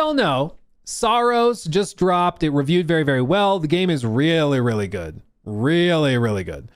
all know, Sorrows just dropped. It reviewed very, very well. The game is really, really good. Really, really good.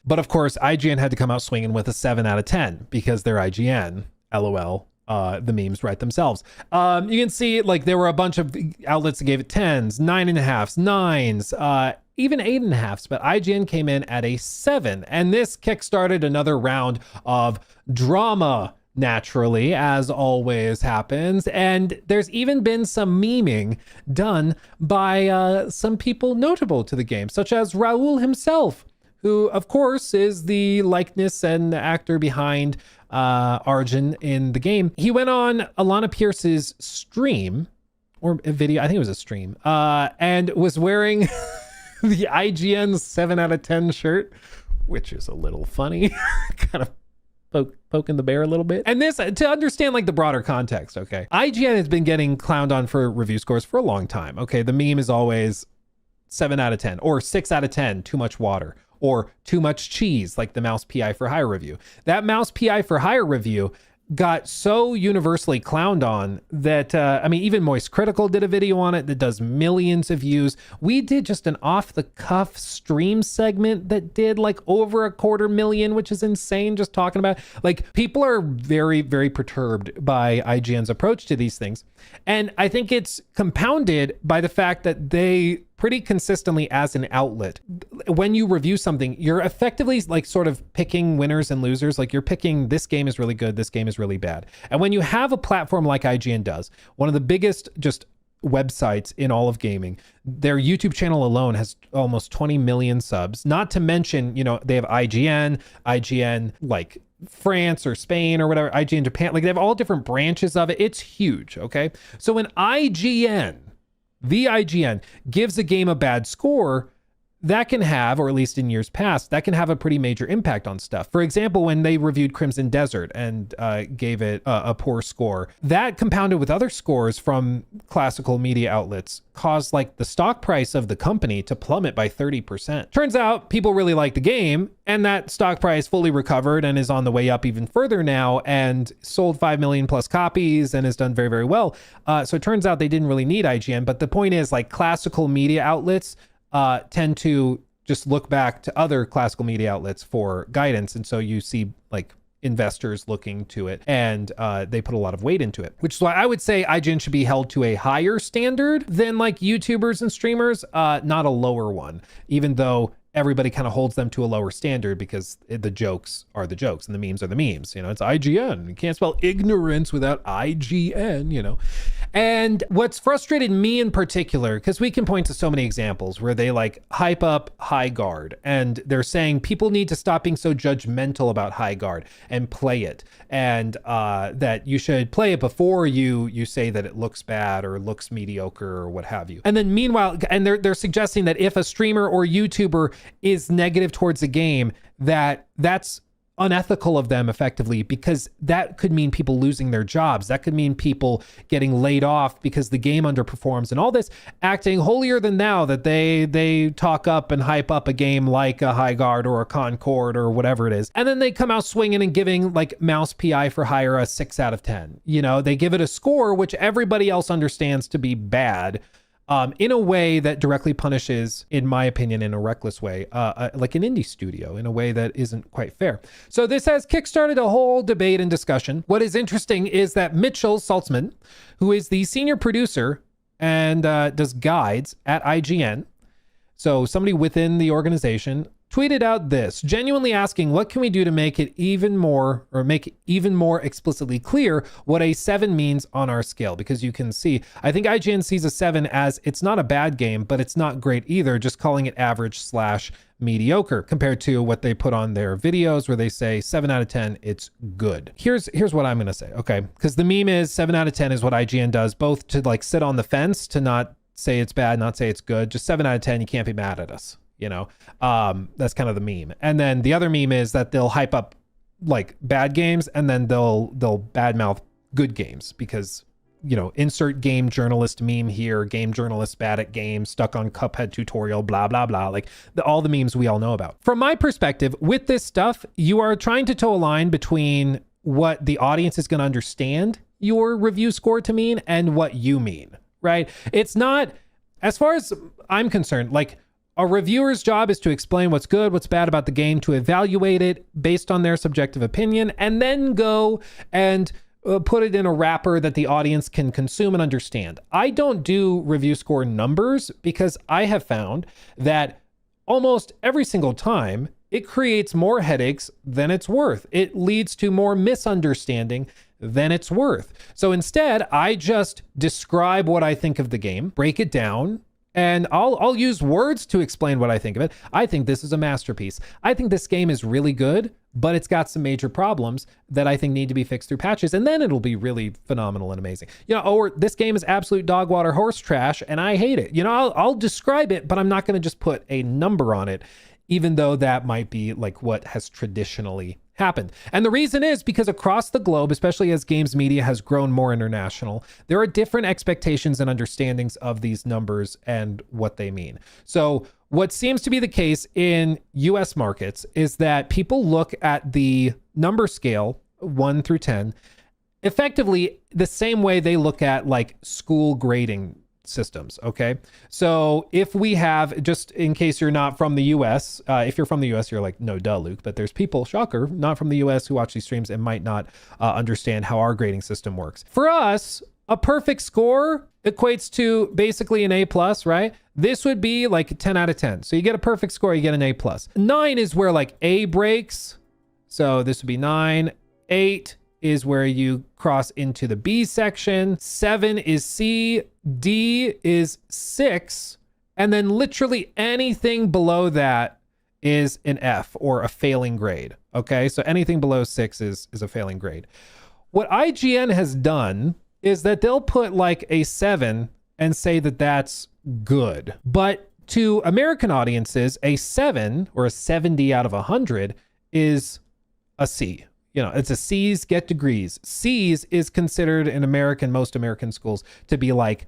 But of course, IGN had to come out swinging with a 7 out of 10 because they're IGN. LOL. The memes write themselves. You can see like there were a bunch of outlets that gave it 10s, 9.5s, 9s, even 8.5s, but IGN came in at a 7. And this kickstarted another round of drama, naturally, as always happens. And there's even been some memeing done by some people notable to the game, such as Raul himself, who of course is the likeness and actor behind Arjun in the game. He went on Alana Pierce's stream, or a video, I think it was a stream, and was wearing the IGN 7 out of 10 shirt, which is a little funny. Kind of poking the bear a little bit. And this, to understand like the broader context, okay? IGN has been getting clowned on for review scores for a long time, okay? The meme is always 7 out of 10 or 6 out of 10, too much water, or too much cheese, like the Mouse PI for Hire review. That Mouse PI for Hire review got so universally clowned on that, I mean, even Moist Critical did a video on it that does millions of views. We did just an off-the-cuff stream segment that did like over 250,000, which is insane just talking about. Like, people are very, very perturbed by IGN's approach to these things. And I think it's compounded by the fact that they pretty consistently, as an outlet, when you review something, you're effectively like sort of picking winners and losers. Like, you're picking, this game is really good, this game is really bad. And when you have a platform like IGN does, one of the biggest just websites in all of gaming, their YouTube channel alone has almost 20 million subs, not to mention, you know, they have IGN like France or Spain or whatever, IGN Japan, like they have all different branches of it. It's huge. Okay. So when the IGN gives a game a bad score, that can have, or at least in years past, that can have a pretty major impact on stuff. For example, when they reviewed Crimson Desert and gave it a poor score, that compounded with other scores from classical media outlets caused like the stock price of the company to plummet by 30%. Turns out people really like the game, and that stock price fully recovered and is on the way up even further now and sold 5 million plus copies and has done very, very well. So it turns out they didn't really need IGN, but the point is, like, classical media outlets tend to just look back to other classical media outlets for guidance. And so you see like investors looking to it, and they put a lot of weight into it, which is why I would say IGN should be held to a higher standard than like YouTubers and streamers, not a lower one, even though everybody kind of holds them to a lower standard because the jokes are the jokes and the memes are the memes. You know, it's IGN. You can't spell ignorance without IGN, you know. And what's frustrated me in particular, because we can point to so many examples where they like hype up High Guard and they're saying people need to stop being so judgmental about High Guard and play it, and that you should play it before you say that it looks bad or looks mediocre or what have you. And then meanwhile, and they're suggesting that if a streamer or YouTuber is negative towards a game, that's unethical of them effectively, because that could mean people losing their jobs. That could mean people getting laid off because the game underperforms, and all this acting holier than thou that they talk up and hype up a game like a High Guard or a Concord or whatever it is. And then they come out swinging and giving like Mouse PI for Hire a 6 out of 10. You know, they give it a score which everybody else understands to be bad, in a way that directly punishes, in my opinion, in a reckless way, like an indie studio, in a way that isn't quite fair. So this has kickstarted a whole debate and discussion. What is interesting is that Mitchell Saltzman, who is the senior producer and does guides at IGN, so somebody within the organization, tweeted out this, genuinely asking, what can we do to make it even more, or make it even more explicitly clear what a 7 means on our scale? Because you can see, I think IGN sees a 7 as it's not a bad game, but it's not great either, just calling it average / mediocre, compared to what they put on their videos where they say 7 out of 10, it's good. Here's what I'm gonna say, okay? Because the meme is 7 out of 10 is what IGN does, both to like sit on the fence, to not say it's bad, not say it's good, just 7 out of 10, you can't be mad at us. You know, that's kind of the meme. And then the other meme is that they'll hype up like bad games and then they'll badmouth good games, because, you know, insert game journalist meme here, game journalist bad at games, stuck on Cuphead tutorial, blah, blah, blah. Like all the memes we all know about. From my perspective, with this stuff, you are trying to toe a line between what the audience is going to understand your review score to mean and what you mean. right? It's not, as far as I'm concerned, like a reviewer's job is to explain what's good, what's bad about the game, to evaluate it based on their subjective opinion, and then go and put it in a wrapper that the audience can consume and understand. I don't do review score numbers because I have found that almost every single time it creates more headaches than it's worth. It leads to more misunderstanding than it's worth. So instead, I just describe what I think of the game, break it down, and I'll use words to explain what I think of it. I think this is a masterpiece. I think this game is really good, but it's got some major problems that I think need to be fixed through patches, and then it'll be really phenomenal and amazing. Or this game is absolute dog water horse trash, and I hate it. I'll describe it, but I'm not going to just put a number on it, even though that might be like what has traditionally happened. And the reason is because across the globe, especially as games media has grown more international, there are different expectations and understandings of these numbers and what they mean. So what seems to be the case in US markets is that people look at the number scale 1 through 10 effectively the same way they look at like school grading systems. Okay. So if we have, just in case you're not from the US, if you're from the US, you're like, no, duh, Luke, but there's people, shocker, not from the US who watch these streams and might not understand how our grading system works. For us, a perfect score equates to basically an A plus, right? This would be like a 10 out of 10. So you get a perfect score, you get an A plus. 9 is where like A breaks. So this would be 9. 8 is where you cross into the B section. 7 is C. D is 6. And then literally anything below that is an F or a failing grade. Okay, so anything below 6 is a failing grade. What IGN has done is that they'll put like a 7 and say that that's good. But to American audiences, a 7 or a 70 out of 100 is a C. It's a C's get degrees. C's is considered in most American schools to be like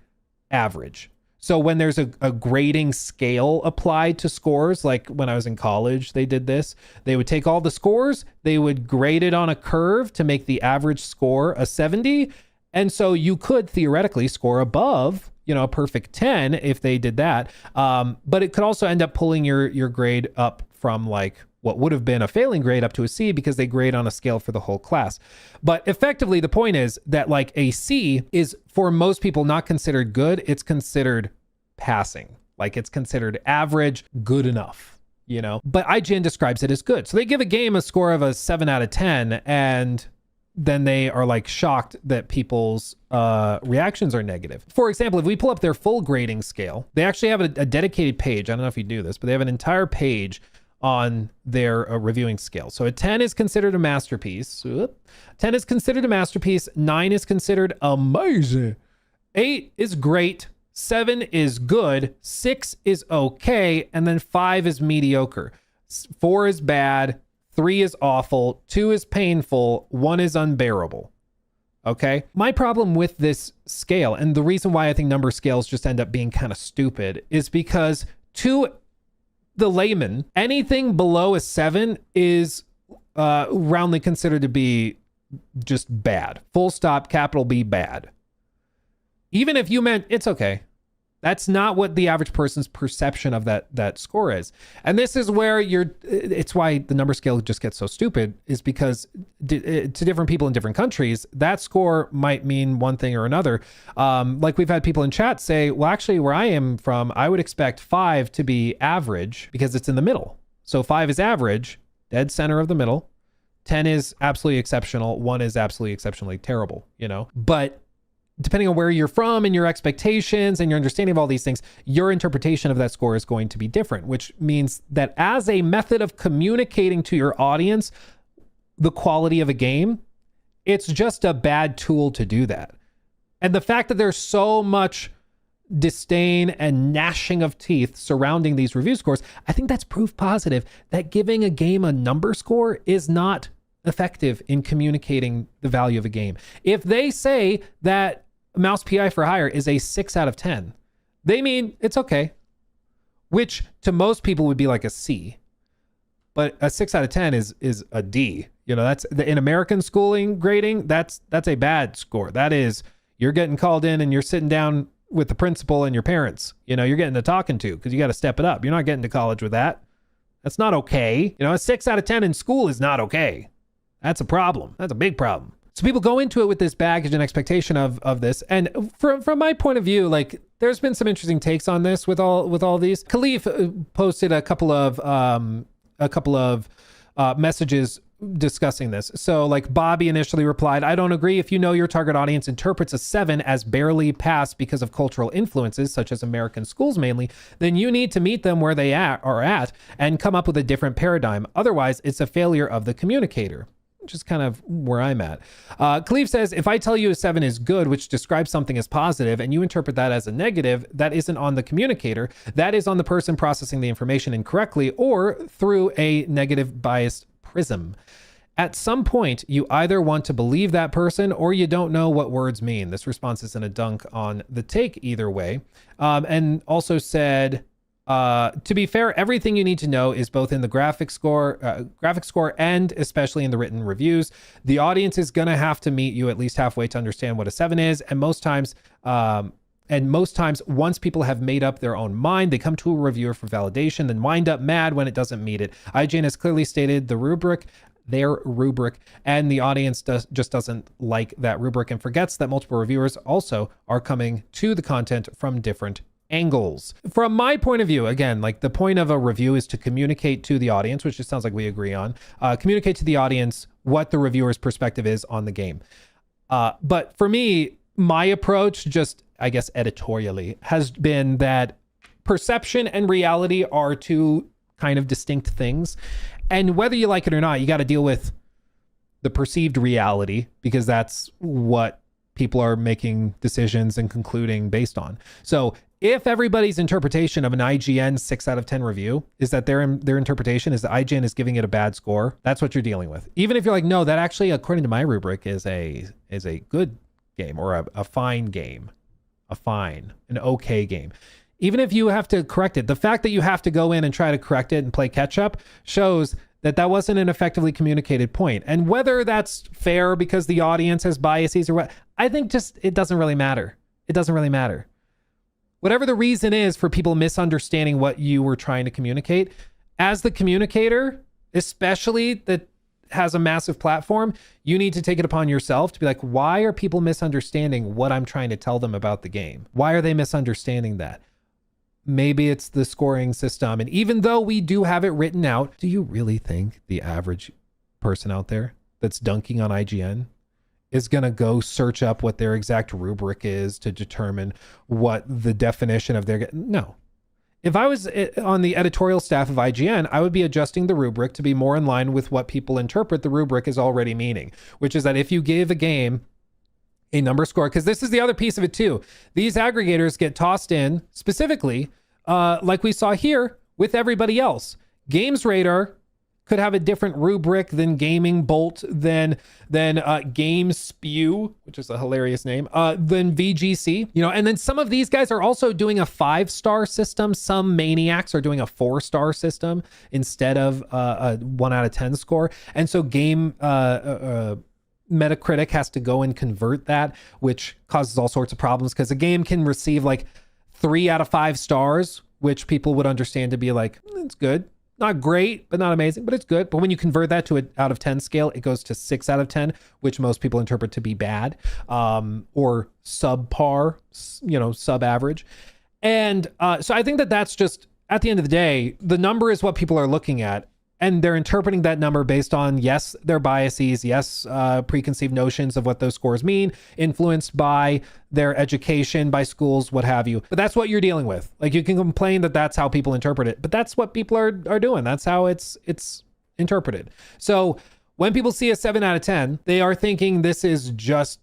average. So when there's a grading scale applied to scores, like when I was in college, they did this. They would take all the scores, they would grade it on a curve to make the average score a 70. And so you could theoretically score above, a perfect 10 if they did that. But it could also end up pulling your grade up from like what would have been a failing grade up to a C because they grade on a scale for the whole class. But effectively, the point is that like a C is for most people not considered good. It's considered passing. Like it's considered average, good enough, But IGN describes it as good. So they give a game a score of a 7 out of 10 and then they are like shocked that people's reactions are negative. For example, if we pull up their full grading scale, they actually have a dedicated page. I don't know if you do this, but they have an entire page on their reviewing scale. So a 10 is considered a masterpiece. 10 is considered a masterpiece. 9 is considered amazing. 8 is great. 7 is good. 6 is okay. And then 5 is mediocre. 4 is bad. 3 is awful. 2 is painful. 1 is unbearable. Okay. My problem with this scale, and the reason why I think number scales just end up being kind of stupid, is because to the layman, anything below a 7 is roundly considered to be just bad. Full stop, capital B, bad. Even if you meant it's okay. That's not what the average person's perception of that score is. And this is where it's why the number scale just gets so stupid, is because to different people in different countries, that score might mean one thing or another. Like we've had people in chat say, well, actually where I am from, I would expect 5 to be average because it's in the middle. So 5 is average, dead center of the middle. 10 is absolutely exceptional. 1 is absolutely exceptionally terrible, But depending on where you're from and your expectations and your understanding of all these things, your interpretation of that score is going to be different, which means that as a method of communicating to your audience the quality of a game, it's just a bad tool to do that. And the fact that there's so much disdain and gnashing of teeth surrounding these review scores, I think that's proof positive that giving a game a number score is not effective in communicating the value of a game. If they say that Mouse PI for Hire is a 6 out of 10, they mean it's okay, which to most people would be like a C. But a 6 out of 10 is a D. That's in American schooling grading, that's a bad score. That is, you're getting called in and you're sitting down with the principal and your parents. You know, you're getting to talking to, because you got to step it up. You're not getting to college with that. That's not okay. You know, a 6 out of 10 in school is not okay. That's a problem. That's a big problem. So people go into it with this baggage and expectation of this. And from my point of view, like, there's been some interesting takes on this with all these. Khalif posted a couple of messages discussing this. So like Bobby initially replied, I don't agree. If you know your target audience interprets a 7 as barely passed because of cultural influences, such as American schools mainly, then you need to meet them where they are at and come up with a different paradigm. Otherwise, it's a failure of the communicator. Which is kind of where I'm at. Khalif says, if I tell you a 7 is good, which describes something as positive, and you interpret that as a negative, that isn't on the communicator. That is on the person processing the information incorrectly or through a negative biased prism. At some point, you either want to believe that person or you don't know what words mean. This response isn't a dunk on the take either way. And also said, to be fair, everything you need to know is both in the graphic score and especially in the written reviews. The audience is going to have to meet you at least halfway to understand what a 7 is. And most times, once people have made up their own mind, they come to a reviewer for validation, then wind up mad when it doesn't meet it. IGN has clearly stated their rubric, and the audience just doesn't like that rubric and forgets that multiple reviewers also are coming to the content from different angles. From my point of view, again, like the point of a review is to communicate to the audience, which it sounds like we agree on, communicate to the audience what the reviewer's perspective is on the game. But for me, my approach, just I guess editorially, has been that perception and reality are two kind of distinct things. And whether you like it or not, you got to deal with the perceived reality, because that's what people are making decisions and concluding based on. So if everybody's interpretation of an IGN 6 out of 10 review is that their interpretation is that IGN is giving it a bad score, that's what you're dealing with. Even if you're like, no, that actually, according to my rubric, is a good game or a fine game, an okay game. Even if you have to correct it, the fact that you have to go in and try to correct it and play catch up shows that wasn't an effectively communicated point. And whether that's fair because the audience has biases or what, I think just it doesn't really matter. It doesn't really matter. Whatever the reason is for people misunderstanding what you were trying to communicate, as the communicator, especially that has a massive platform, you need to take it upon yourself to be like, why are people misunderstanding what I'm trying to tell them about the game? Why are they misunderstanding that? Maybe it's the scoring system. And even though we do have it written out, do you really think the average person out there that's dunking on IGN is going to go search up what their exact rubric is to determine what the definition of their... No. If I was on the editorial staff of IGN, I would be adjusting the rubric to be more in line with what people interpret the rubric is already meaning, which is that if you give a game a number score, because this is the other piece of it too. These aggregators get tossed in specifically, like we saw here with everybody else. Games Radar could have a different rubric than Gaming Bolt, than Game Spew, which is a hilarious name, than VGC, you know, and then some of these guys are also doing a 5-star system. Some maniacs are doing a 4-star system instead of a 1 out of 10 score. And so Metacritic has to go and convert that, which causes all sorts of problems because a game can receive like 3 out of 5 stars, which people would understand to be like, it's good. Not great, but not amazing, but it's good. But when you convert that to an out of 10 scale, it goes to 6 out of 10, which most people interpret to be bad, or subpar, you know, sub-average. And so I think that that's just, at the end of the day, the number is what people are looking at. And they're interpreting that number based on, yes, their biases, yes, preconceived notions of what those scores mean, influenced by their education, by schools, what have you. But that's what you're dealing with. Like, you can complain that that's how people interpret it, but that's what people are doing. That's how it's interpreted. So when people see a 7 out of 10, they are thinking this is just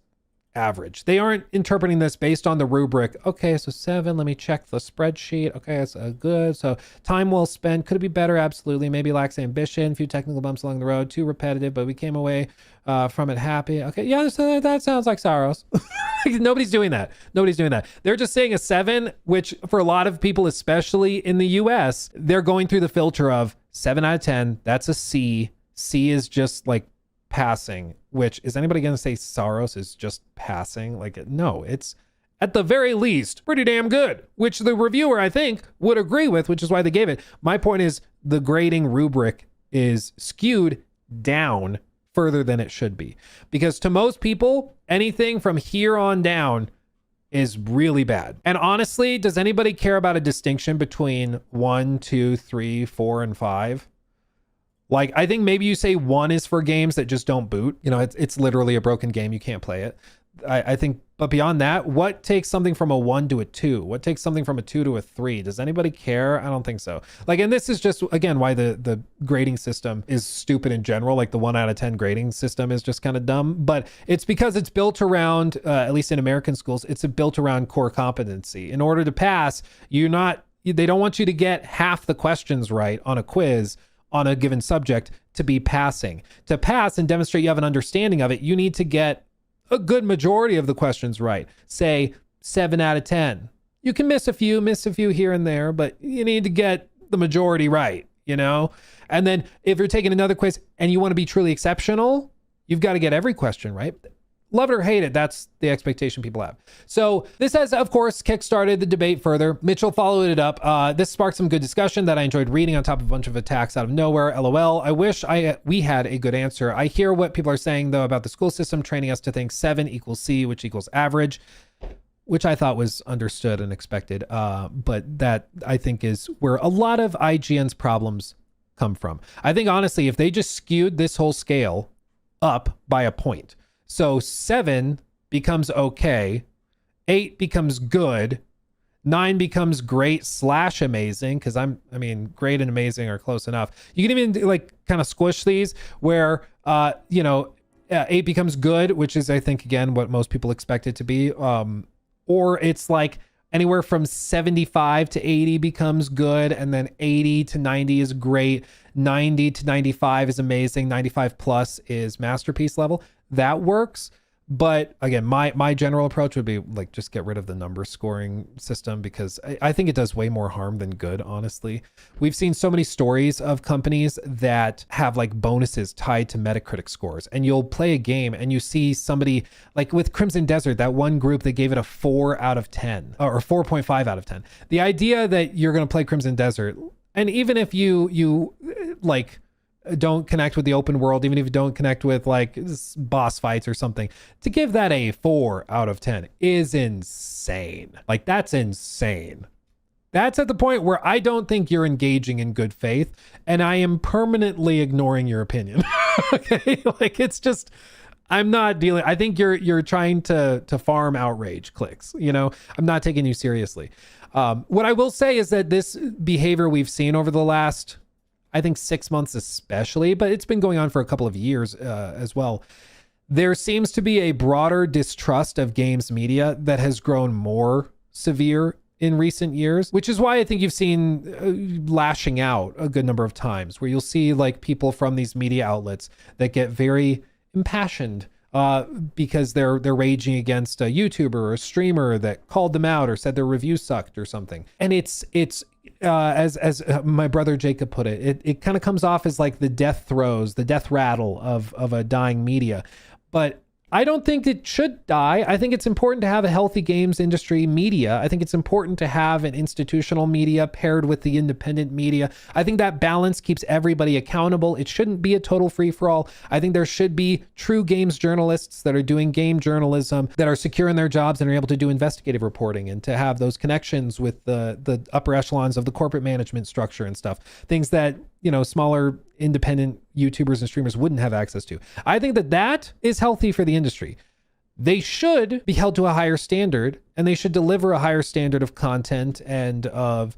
average. They aren't interpreting this based on the rubric. Okay, so 7, let me check the spreadsheet. Okay, it's good. So time well spent. Could it be better? Absolutely. Maybe lacks ambition. Few technical bumps along the road. Too repetitive, but we came away from it happy. Okay, yeah, so that sounds like Saros. Nobody's doing that. Nobody's doing that. They're just saying a 7, which for a lot of people, especially in the US, they're going through the filter of 7 out of 10. That's a C. C is just like passing, which is anybody going to say Saros is just passing? Like, no, it's at the very least, pretty damn good, which the reviewer, I think, would agree with, which is why they gave it. My point is the grading rubric is skewed down further than it should be. Because to most people, anything from here on down is really bad. And honestly, does anybody care about a distinction between 1, 2, 3, 4, and 5? Like, I think maybe you say 1 is for games that just don't boot. You know, it's literally a broken game. You can't play it. I think, but beyond that, what takes something from a 1 to a 2? What takes something from a 2 to a 3? Does anybody care? I don't think so. Like, and this is just, again, why the grading system is stupid in general. Like the 1 out of 10 grading system is just kind of dumb, but it's because it's built around, at least in American schools, it's built around core competency. In order to pass, they don't want you to get half the questions right on a quiz on a given subject to be passing. To pass and demonstrate you have an understanding of it, you need to get a good majority of the questions right. Say 7 out of 10. You can miss a few here and there, but you need to get the majority right, you know? And then if you're taking another quiz and you want to be truly exceptional, you've got to get every question right. Love it or hate it, that's the expectation people have. So this has, of course, kickstarted the debate further. Mitchell followed it up. This sparked some good discussion that I enjoyed reading on top of a bunch of attacks out of nowhere. LOL. I wish we had a good answer. I hear what people are saying, though, about the school system training us to think 7 equals C, which equals average, which I thought was understood and expected. But that, I think, is where a lot of IGN's problems come from. I think, honestly, if they just skewed this whole scale up by a point, so 7 becomes okay, 8 becomes good, 9 becomes great / amazing, because I mean, great and amazing are close enough. You can even like kind of squish these where, 8 becomes good, which is, I think, again, what most people expect it to be. Or it's like anywhere from 75 to 80 becomes good, and then 80 to 90 is great, 90 to 95 is amazing, 95 plus is masterpiece level. That works. But again, my general approach would be like, just get rid of the number scoring system, because I think it does way more harm than good, honestly. We've seen so many stories of companies that have like bonuses tied to Metacritic scores, and you'll play a game and you see somebody like with Crimson Desert, that one group that gave it a 4 out of 10 or 4.5 out of 10. The idea that you're going to play Crimson Desert, and even if you like don't connect with the open world, even if you don't connect with like boss fights or something, to give that a 4 out of 10 is insane. Like, that's insane. That's at the point where I don't think you're engaging in good faith, and I am permanently ignoring your opinion. Okay, like, it's just, I'm not dealing. I think you're trying to farm outrage clicks. You know, I'm not taking you seriously. What I will say is that this behavior we've seen over the last, I think 6 months especially, but it's been going on for a couple of years as well. There seems to be a broader distrust of games media that has grown more severe in recent years, which is why I think you've seen lashing out a good number of times, where you'll see like people from these media outlets that get very impassioned because they're raging against a YouTuber or a streamer that called them out or said their review sucked or something. And it's as my brother Jacob put it kind of comes off as like the death throes, the death rattle of a dying media. But I don't think it should die. I think it's important to have a healthy games industry media. I think it's important to have an institutional media paired with the independent media. I think that balance keeps everybody accountable. It shouldn't be a total free-for-all. I think there should be true games journalists that are doing game journalism, that are secure in their jobs and are able to do investigative reporting, and to have those connections with the upper echelons of the corporate management structure and stuff. Things that, you know, smaller independent YouTubers and streamers wouldn't have access to. I think that is healthy for the industry. They should be held to a higher standard, and they should deliver a higher standard of content and of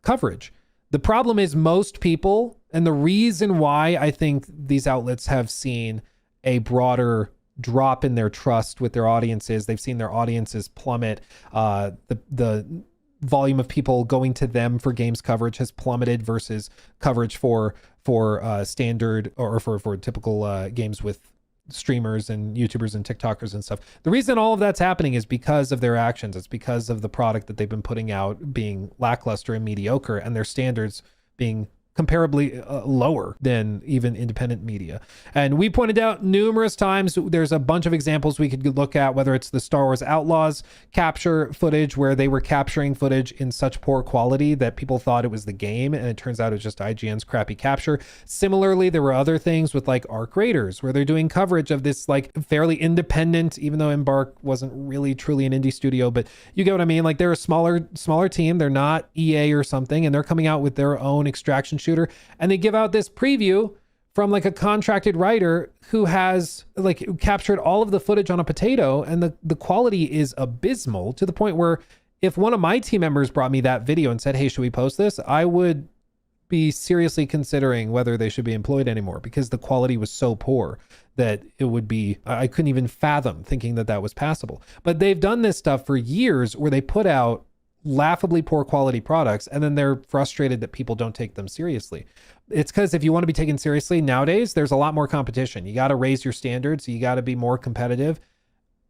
coverage. The problem is most people, and the reason why I think these outlets have seen a broader drop in their trust with their audiences, they've seen their audiences plummet. The volume of people going to them for games coverage has plummeted versus coverage for standard or for typical games with streamers and YouTubers and TikTokers and stuff. The reason all of that's happening is because of their actions. It's because of the product that they've been putting out being lackluster and mediocre, and their standards being comparably lower than even independent media. And we pointed out numerous times, there's a bunch of examples we could look at, whether it's the Star Wars Outlaws capture footage where they were capturing footage in such poor quality that people thought it was the game, and it turns out it was just IGN's crappy capture. Similarly, there were other things with like Arc Raiders where they're doing coverage of this like fairly independent, even though Embark wasn't really truly an indie studio, but you get what I mean? Like they're a smaller team. They're not EA or something, and they're coming out with their own extraction shooter, and they give out this preview from like a contracted writer who has like captured all of the footage on a potato, and the quality is abysmal to the point where if one of my team members brought me that video and said, hey, should we post this? I would be seriously considering whether they should be employed anymore, because the quality was so poor that it would be, I couldn't even fathom thinking that was passable. But they've done this stuff for years where they put out laughably poor quality products, and then they're frustrated that people don't take them seriously. It's because if you want to be taken seriously nowadays, there's a lot more competition. You got to raise your standards. You got to be more competitive.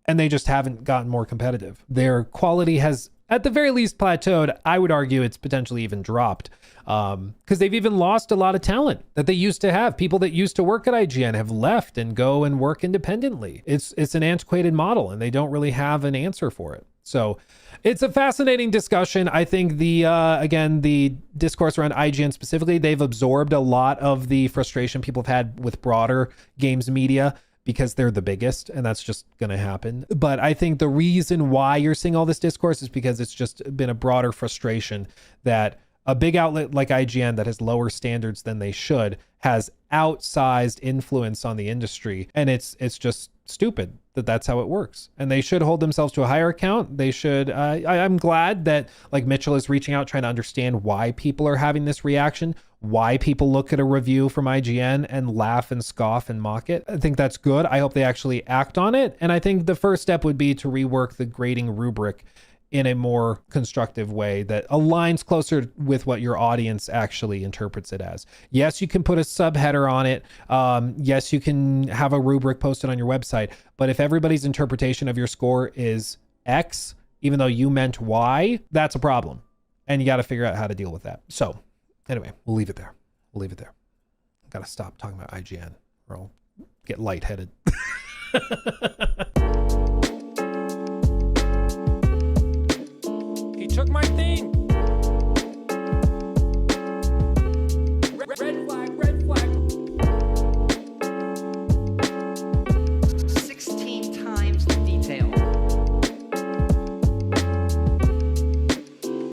And they just haven't gotten more competitive. Their quality has, at the very least, plateaued. I would argue it's potentially even dropped, because they've even lost a lot of talent that they used to have. People that used to work at IGN have left and go and work independently. It's an antiquated model, and they don't really have an answer for it. So it's a fascinating discussion. I think the discourse around IGN specifically, they've absorbed a lot of the frustration people have had with broader games media because they're the biggest, and that's just going to happen. But I think the reason why you're seeing all this discourse is because it's just been a broader frustration that a big outlet like IGN that has lower standards than they should has outsized influence on the industry. And it's just stupid that that's how it works. And they should hold themselves to a higher account. They should, I'm glad that like Mitchell is reaching out, trying to understand why people are having this reaction, why people look at a review from IGN and laugh and scoff and mock it. I think that's good. I hope they actually act on it. And I think the first step would be to rework the grading rubric in a more constructive way that aligns closer with what your audience actually interprets it as. Yes, you can put a subheader on it. Yes, you can have a rubric posted on your website. But if everybody's interpretation of your score is X, even though you meant Y, that's a problem. And you got to figure out how to deal with that. So anyway, we'll leave it there. I got to stop talking about IGN or I'll get lightheaded. He took my thing.